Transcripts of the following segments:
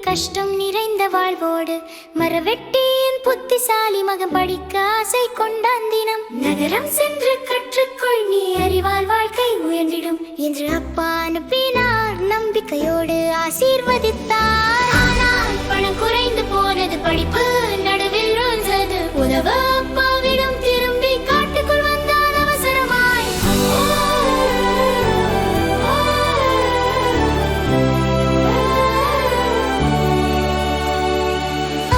கஷ்டம் நிறைந்த வாழ்வோடு மரவெட்டியின் புத்திசாலி மகன் படிக்க ஆசை கொண்டான் தினம். நகரம் சென்று கற்றுக்கொள், நீ அறிவால் வாழ்க்கை உயர்ந்திடும் என்று அப்பா அனுப்பினார். நம்பிக்கையோடு ஆசீர்வதித்தார். ஆனால் பணம் குறைந்து போனது, படிப்பு நடுவில் ரோஞ்சது. உதவ அப்பாவிடம் திரும்பி காட்டுக்குள் வந்தான் அவசரமாய்.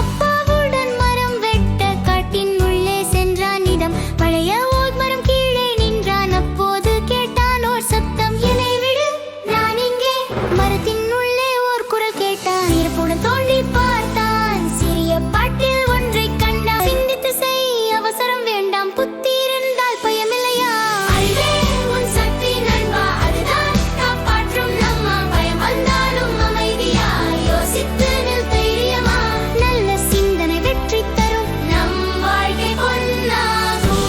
அப்பாவுடன் மரம் வெட்ட காட்டின் உள்ளே சென்றான் இடம். பழைய ஓர் மரம் கீழே நின்றான். அப்போது கேட்டான் ஓர் சத்தம், என்னை விடு, நான் இங்கே. மரத்தின் உள்ளே ஓர் குரல் கேட்டான். இருப்புடன் தோண்டி பார்த்தான். சிறிய பாட்டில் ஒன்றை கண்டான். சிந்தித்து செய், அவசரம் வேண்டாம், புத்தி இருந்தால் பயமில்லையா? அறிவே உன் சக்தி நண்பா, அதுதான் காப்பாற்றும் நம்மா. பயம் வந்தாலும் அமைதியாய் யோசித்து நில் தைரியமா. நல்ல சிந்தனை வெற்றி தரும், நம் வாழ்க்கை பொன்னாகும்.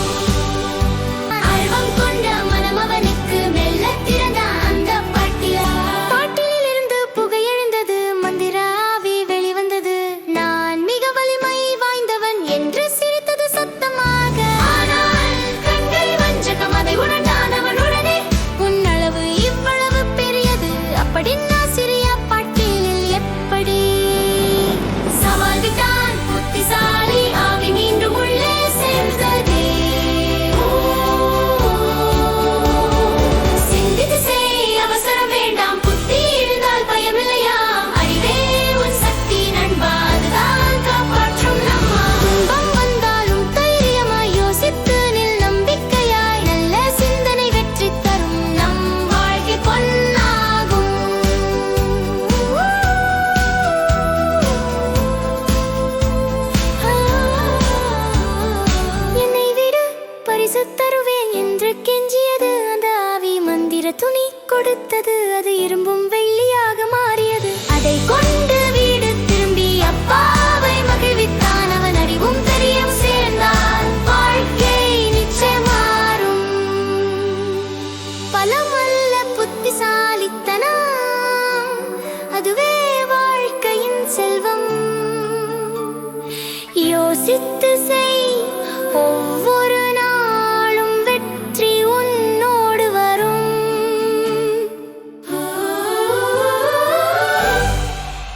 ஆர்வம் கொண்ட மனம் அவனுக்கு மெல்ல திறந்தான் அந்த பாட்டிலில் இருந்து புகை எழுந்தது. மந்திர ஆவி வெளிவந்தது. நான் மிக வலிமை வாய்ந்தவன் என்று சிரித்தது சத்தமாக. ஆனால் கண்கள் வஞ்சகம், அதை உணர்ந்தான் அவன் உடனே. உன் அளவு இவ்வளவு பெரியது, அப்படின்னா சிறிய பாட்டிலில் எப்படி? சவால் விட்டான் புத்திசாலி ஆவி, மீண்டும் உள்ளே சென்றதே. சிந்தித்து செய், அவசரம் வேண்டாம், புத்தி இருந்தால் பயமில்லையா? அறிவே உன் சக்தி நண்பா, அதுதான் காப்பாற்றும் நம்மா. துன்பம் வந்தாலும் தைரியமாய் யோசித்து நில் நம்பிக்கையாய். நல்ல சிந்தனை வெற்றி தரும், நம் வாழ்க்கை பொன்னாகும். என்னை விடு, பரிசு தருவேன் என்று கெஞ்சியது அந்த ஆவி. மந்திர துணி கொடுத்தது, அது இரும்பும் வெள்ளியாக மாறியது. அதை கொண்டு வீடு திரும்பி அப்பாவை மகிழ்வித்தான். அவன் அறிவும் தெரியும் சேர்ந்தால் வாழ்க்கை நிச்சயம் மாறும். பலமல்ல புத்திசாலித்தனம், அதுவே வாழ்க்கையின் செல்வம். யோசித்து செய், ஒவ்வொரு